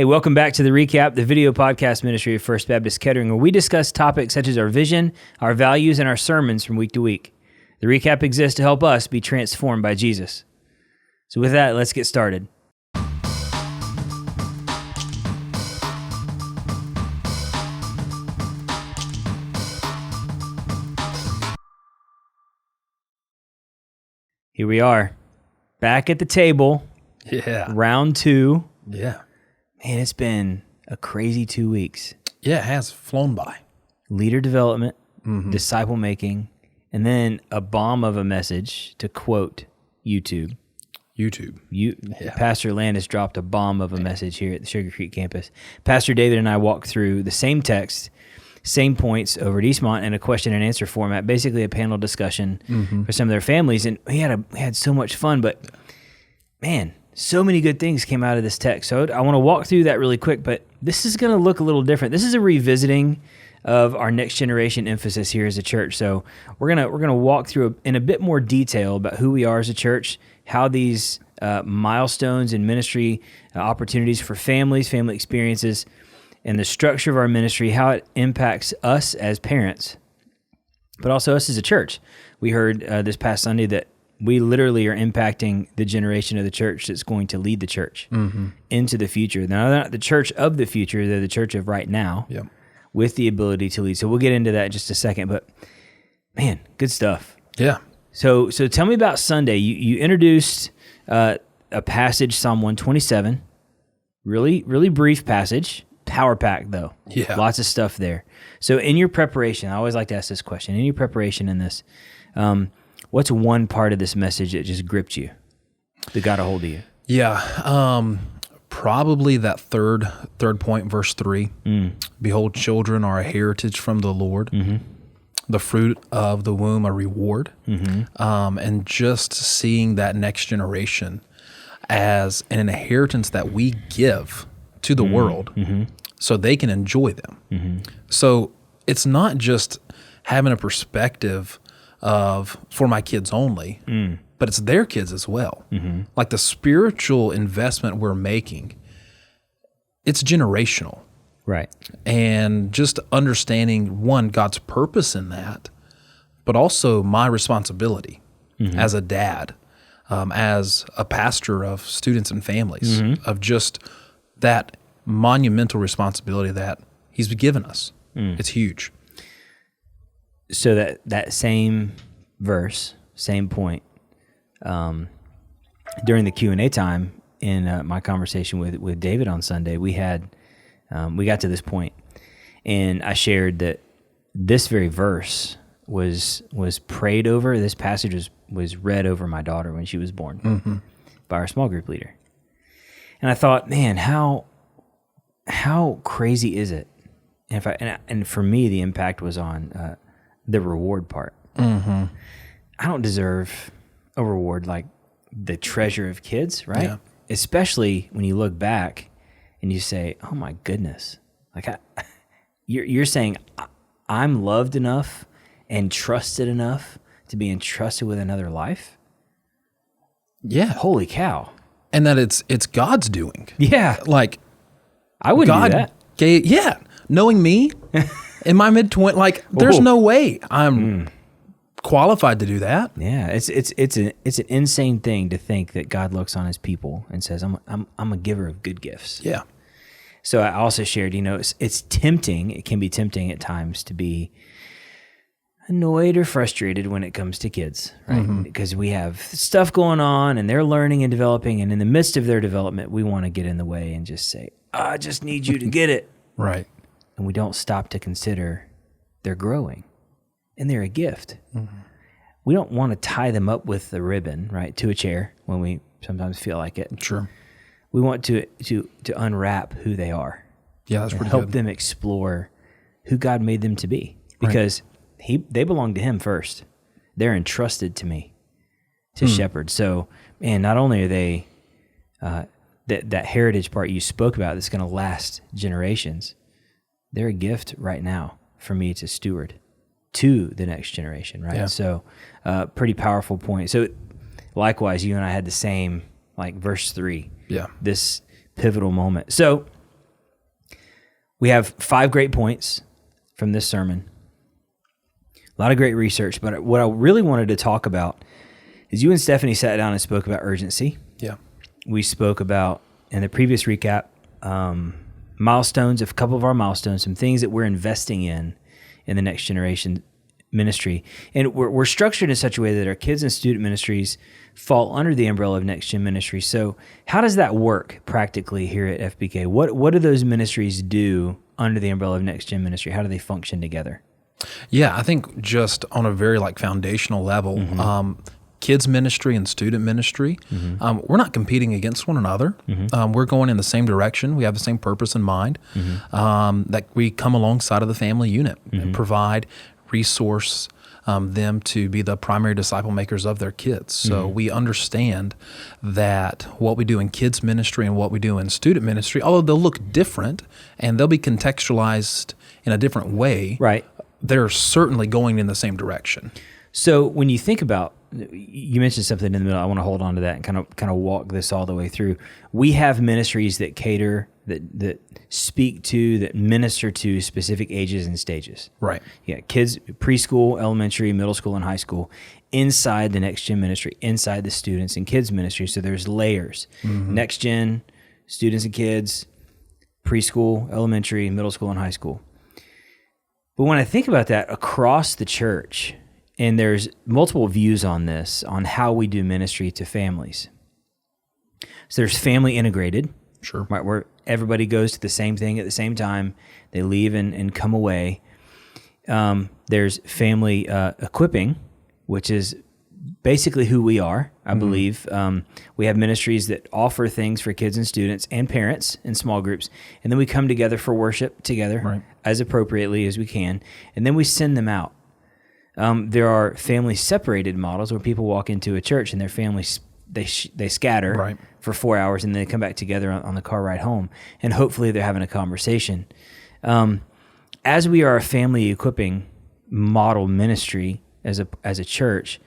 Hey, welcome back to The Recap, the video podcast ministry of First Baptist Kettering, where we discuss topics such as our vision, our values, and our sermons from week to week. The Recap exists to help us be transformed by Jesus. So with that, let's get started. Here we are, back at the table. Yeah. Round 2. Yeah. Man, it's been a crazy 2 weeks. Yeah, it has flown by. Leader development, disciple making, and then a bomb of a message, to quote YouTube. Pastor Landis dropped a bomb of a message here at the Sugar Creek campus. Pastor David and I walked through the same text, same points over at Eastmont in a question and answer format, basically a panel discussion for some of their families. And we had so much fun, but man, so many good things came out of this text. So I want to walk through that really quick, but this is going to look a little different. This is a revisiting of our next generation emphasis here as a church. So we're gonna walk through in a bit more detail about who we are as a church, how these milestones and ministry opportunities for families, family experiences, and the structure of our ministry, how it impacts us as parents, but also us as a church. We heard this past Sunday that we literally are impacting the generation of the church that's going to lead the church into the future. Now, they're not the church of the future, they're the church of right now with the ability to lead. So we'll get into that in just a second, but man, good stuff. Yeah. So tell me about Sunday. You introduced a passage, Psalm 127, really brief passage, power-packed though. Yeah. Lots of stuff there. So in your preparation, I always like to ask this question, in your preparation in this, what's one part of this message that just gripped you, that got a hold of you? Yeah. Probably that third point, verse 3. Behold, children are a heritage from the Lord. The fruit of the womb a reward. And just seeing that next generation as an inheritance that we give to the world so they can enjoy them. So it's not just having a perspective of for my kids only, but it's their kids as well. Like the spiritual investment we're making, it's generational. Right. And just understanding, one, God's purpose in that, but also my responsibility as a dad, as a pastor of students and families, of just that monumental responsibility that He's given us. It's huge. So that same verse, same point, during the Q&A time in my conversation with David on Sunday, we got to this point, and I shared that this very verse was prayed over. This passage was read over my daughter when she was born by our small group leader. And I thought, man, how crazy is it? And for me, the impact was on the reward part. I don't deserve a reward like the treasure of kids, right? Yeah. Especially when you look back and you say, "Oh my goodness!" Like you're saying, "I'm loved enough and trusted enough to be entrusted with another life." Yeah, holy cow! And that it's God's doing. Yeah, like I wouldn't do that. Knowing me in my mid-20s, like there's no way I'm qualified to do that. Yeah, it's an insane thing to think that God looks on His people and says, "I'm a giver of good gifts." Yeah. So I also shared, it's tempting. It can be tempting at times to be annoyed or frustrated when it comes to kids, right? Because we have stuff going on and they're learning and developing, and in the midst of their development, we want to get in the way and just say, "I just need you to get it." Right. And we don't stop to consider they're growing and they're a gift. We don't want to tie them up with the ribbon, right, to a chair when we sometimes feel like it. Sure. We want to unwrap who they are. Yeah, that's pretty help good. them explore who God made them to be, because they belong to Him first. They're entrusted to me to shepherd. So, man, not only are they that heritage part you spoke about that's going to last generations, they're a gift right now for me to steward to the next generation, right? Yeah. So pretty powerful point. So likewise, you and I had the same, like verse 3, this pivotal moment. So We have 5 great points from this sermon. A lot of great research, but what I really wanted to talk about is you and Stephanie sat down and spoke about urgency. Yeah. We spoke about, in the previous recap, milestones, a couple of our milestones, some things that we're investing in the next generation ministry. And we're structured in such a way that our kids and student ministries fall under the umbrella of Next Gen Ministry. So how does that work practically here at FBK? What do those ministries do under the umbrella of Next Gen Ministry? How do they function together? Yeah, I think just on a very foundational level, kids ministry and student ministry, we're not competing against one another. We're going in the same direction. We have the same purpose in mind, that we come alongside of the family unit and provide resource them to be the primary disciple makers of their kids. So we understand that what we do in kids ministry and what we do in student ministry, although they'll look different and they'll be contextualized in a different way, right? They're certainly going in the same direction. So when you think about, you mentioned something in the middle, I want to hold on to that and kind of walk this all the way through. We have ministries that cater, that speak to, that minister to specific ages and stages. Right. Yeah, kids, preschool, elementary, middle school, and high school, inside the Next Gen Ministry, inside the students and kids ministry. So there's layers. Next Gen, students and kids, preschool, elementary, middle school, and high school. But when I think about that across the church, and there's multiple views on this, on how we do ministry to families. So there's family integrated, Sure, right, where everybody goes to the same thing at the same time. They leave and come away. There's family equipping, which is basically who we are, I believe. We have ministries that offer things for kids and students and parents in small groups, and then we come together for worship together as appropriately as we can, and then we send them out. There are family separated models where people walk into a church and their families, they scatter for 4 hours and then they come back together on the car ride home, and hopefully they're having a conversation. As we are a family equipping model ministry as a church,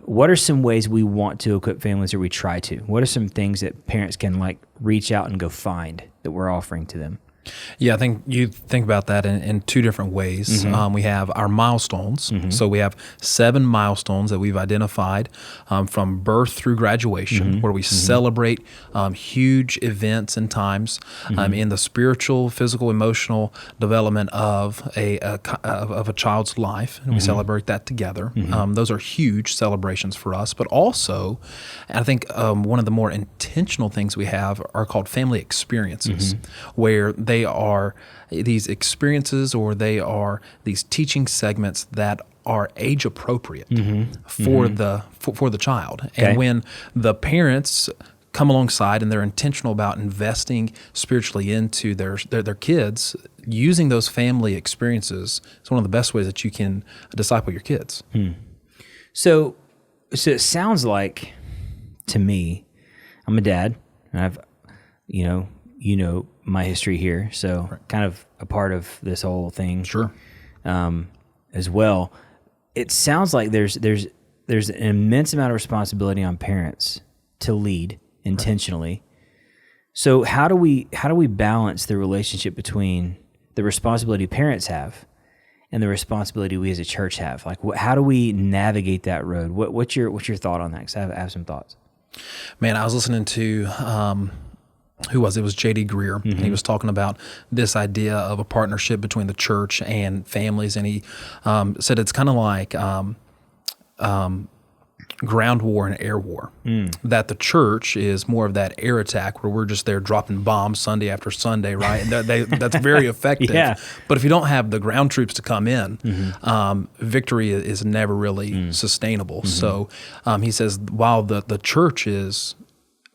what are some ways we want to equip families, or we try to? What are some things that parents can reach out and go find that we're offering to them? Yeah, I think you think about that in 2 different ways. We have our milestones. So we have 7 milestones that we've identified from birth through graduation, where we celebrate huge events and times in the spiritual, physical, emotional development of a child's life, and we celebrate that together. Those are huge celebrations for us. But also, I think one of the more intentional things we have are called family experiences, where they are these experiences, or they are these teaching segments that are age appropriate for the child. Okay. And when the parents come alongside and they're intentional about investing spiritually into their kids, using those family experiences is one of the best ways that you can disciple your kids. So it sounds like, to me, I'm a dad, and I've, my history here, so kind of a part of this whole thing. Sure. As well. It sounds like there's an immense amount of responsibility on parents to lead intentionally. So how do we balance the relationship between the responsibility parents have and the responsibility we as a church have? How do we navigate that road? What's your thought on that? Because I have some thoughts. Man, I was listening to who was it? It was J.D. Greer. And he was talking about this idea of a partnership between the church and families, and he said it's kind of like ground war and air war. That the church is more of that air attack where we're just there dropping bombs Sunday after Sunday, right? And that's very effective. Yeah. But if you don't have the ground troops to come in, victory is never really sustainable. So he says while the church is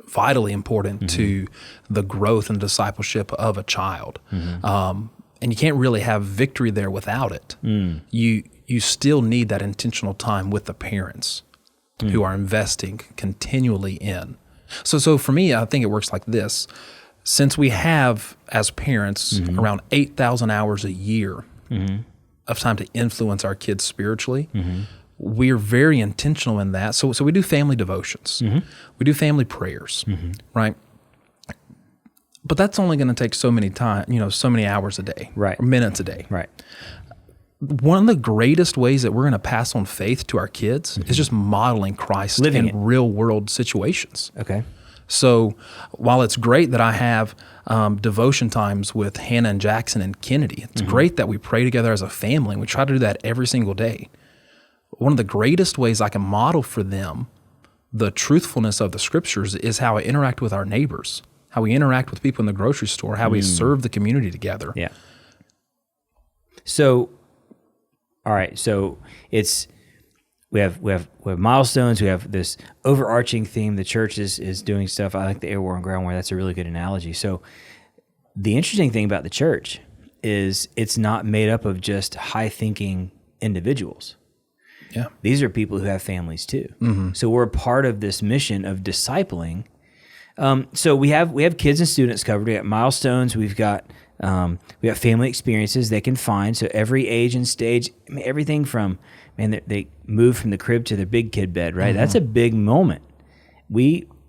vitally important to the growth and discipleship of a child, and you can't really have victory there without it. You still need that intentional time with the parents who are investing continually in. So for me, I think it works like this. Since we have, as parents, around 8,000 hours a year of time to influence our kids spiritually, we're very intentional in that. So we do family devotions. We do family prayers, right? But that's only going to take so many so many hours a day, Right. or minutes a day. Right. One of the greatest ways that we're going to pass on faith to our kids is just modeling Christ Living in it. real world situations. Okay. So while it's great that I have devotion times with Hannah and Jackson and Kennedy, it's great that we pray together as a family, and we try to do that every single day. One of the greatest ways I can model for them the truthfulness of the scriptures is how I interact with our neighbors, how we interact with people in the grocery store, how we serve the community together. Yeah. So, all right. So we have milestones. We have this overarching theme. The church is doing stuff. I like the air war and ground war. That's a really good analogy. So the interesting thing about the church is it's not made up of just high thinking individuals. Yeah. These are people who have families too. Mm-hmm. So we're a part of this mission of discipling. So we have kids and students covered. We got milestones. We got family experiences they can find. So every age and stage, I mean, everything from, they move from the crib to their big kid bed, right? Mm-hmm. That's a big moment.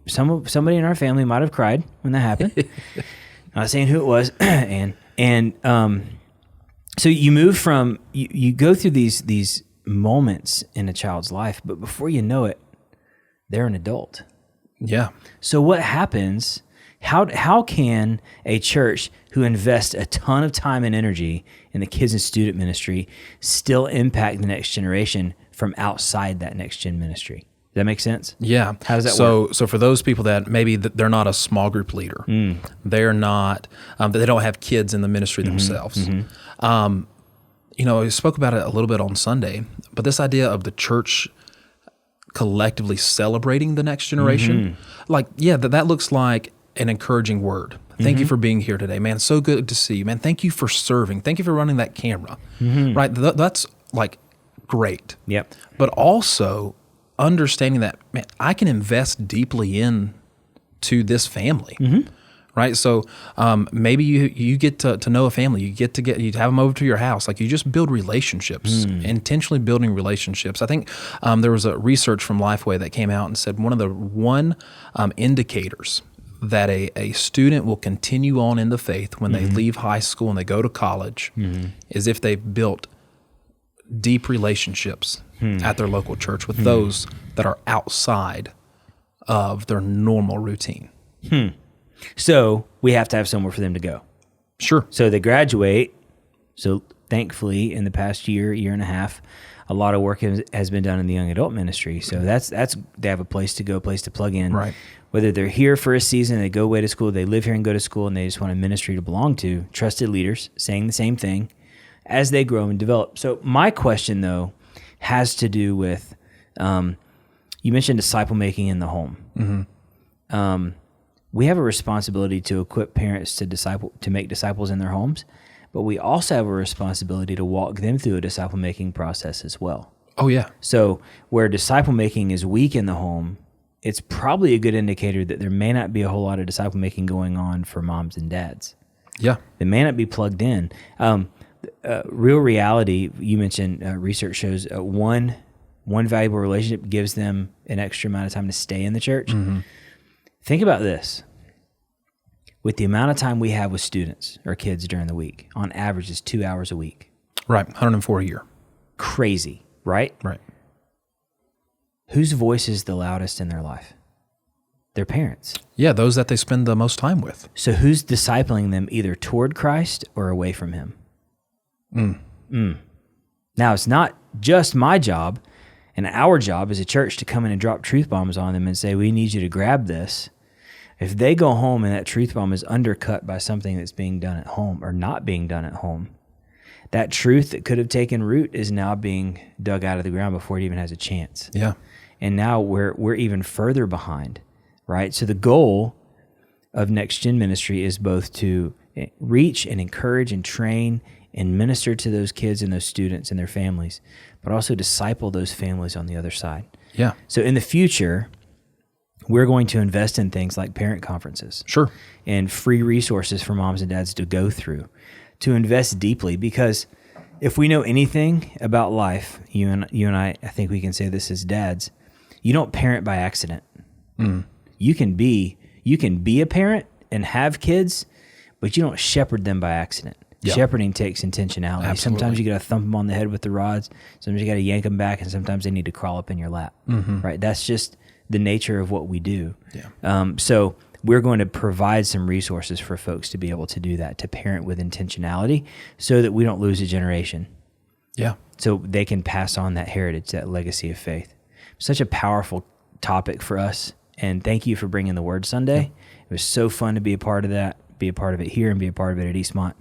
Somebody in our family might have cried when that happened. I'm not saying who it was. So you move from, you go through these moments in a child's life, but before you know it, they're an adult. Yeah. So what happens, how can a church who invests a ton of time and energy in the kids and student ministry still impact the next generation from outside that next gen ministry? Does that make sense? Yeah. How does that work? So for those people that maybe they're not a small group leader, they're not, they don't have kids in the ministry themselves. Mm-hmm. We spoke about it a little bit on Sunday, but this idea of the church collectively celebrating the next generation, that looks like an encouraging word. Thank you for being here today, man. So good to see you, man. Thank you for serving. Thank you for running that camera, right? That's like great. Yep. But also understanding that, man, I can invest deeply into this family. Right. So maybe you get to know a family. You have them over to your house. Like, you just build relationships, intentionally building relationships. I think there was a research from Lifeway that came out and said one of the indicators that a student will continue on in the faith when they leave high school and they go to college is if they've built deep relationships at their local church with those that are outside of their normal routine. So we have to have somewhere for them to go. Sure. So they graduate. So thankfully, in the past year and a half, a lot of work has been done in the young adult ministry. So that's they have a place to go, a place to plug in. Right. Whether they're here for a season, they go away to school, they live here and go to school, and they just want a ministry to belong to, trusted leaders saying the same thing as they grow and develop. So my question, though, has to do with, you mentioned disciple making in the home. We have a responsibility to equip parents to make disciples in their homes, but we also have a responsibility to walk them through a disciple making process as well. Oh yeah. So where disciple making is weak in the home, it's probably a good indicator that there may not be a whole lot of disciple making going on for moms and dads. Yeah. They may not be plugged in. Real reality, you mentioned research shows one valuable relationship gives them an extra amount of time to stay in the church. Think about this. With the amount of time we have with students or kids during the week, on average is 2 hours a week. Right, 104 a year. Crazy, right? Right. Whose voice is the loudest in their life? Their parents. Yeah, those that they spend the most time with. So who's discipling them either toward Christ or away from him? Now, it's not just my job and our job as a church to come in and drop truth bombs on them and say, we need you to grab this. If they go home and that truth bomb is undercut by something that's being done at home or not being done at home, that truth that could have taken root is now being dug out of the ground before it even has a chance. Yeah. And now we're even further behind, right? So the goal of Next Gen Ministry is both to reach and encourage and train and minister to those kids and those students and their families, but also disciple those families on the other side. Yeah. So in the future, we're going to invest in things like parent conferences. Sure. And free resources for moms and dads to go through, to invest deeply, because if we know anything about life, you and I think we can say this as dads, you don't parent by accident. You can be a parent and have kids, but you don't shepherd them by accident. Yeah. Shepherding takes intentionality. Absolutely. Sometimes you got to thump them on the head with the rods. Sometimes you got to yank them back, and sometimes they need to crawl up in your lap. Right? That's just the nature of what we do. Yeah. So we're going to provide some resources for folks to be able to do that, to parent with intentionality, so that we don't lose a generation. Yeah. So they can pass on that heritage, that legacy of faith. Such a powerful topic for us. And thank you for bringing the Word Sunday. Yeah. It was so fun to be a part of that, be a part of it here, and be a part of it at Eastmont.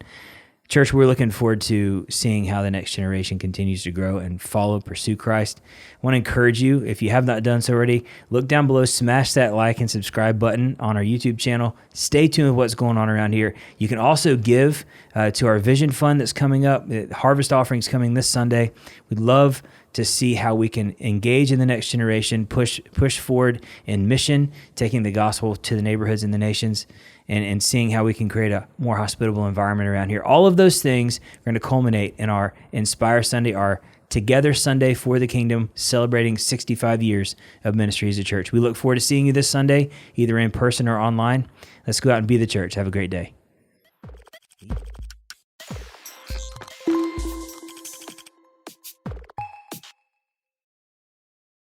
Church, we're looking forward to seeing how the next generation continues to grow and pursue Christ. I want to encourage you, if you have not done so already, look down below, smash that like and subscribe button on our YouTube channel. Stay tuned with what's going on around here. You can also give to our Vision Fund that's coming up. The harvest offering's coming this Sunday. We'd love to see how we can engage in the next generation, push forward in mission, taking the gospel to the neighborhoods and the nations, and seeing how we can create a more hospitable environment around here. All of those things are going to culminate in our Inspire Sunday, our Together Sunday for the Kingdom, celebrating 65 years of ministry as a church. We look forward to seeing you this Sunday, either in person or online. Let's go out and be the church. Have a great day.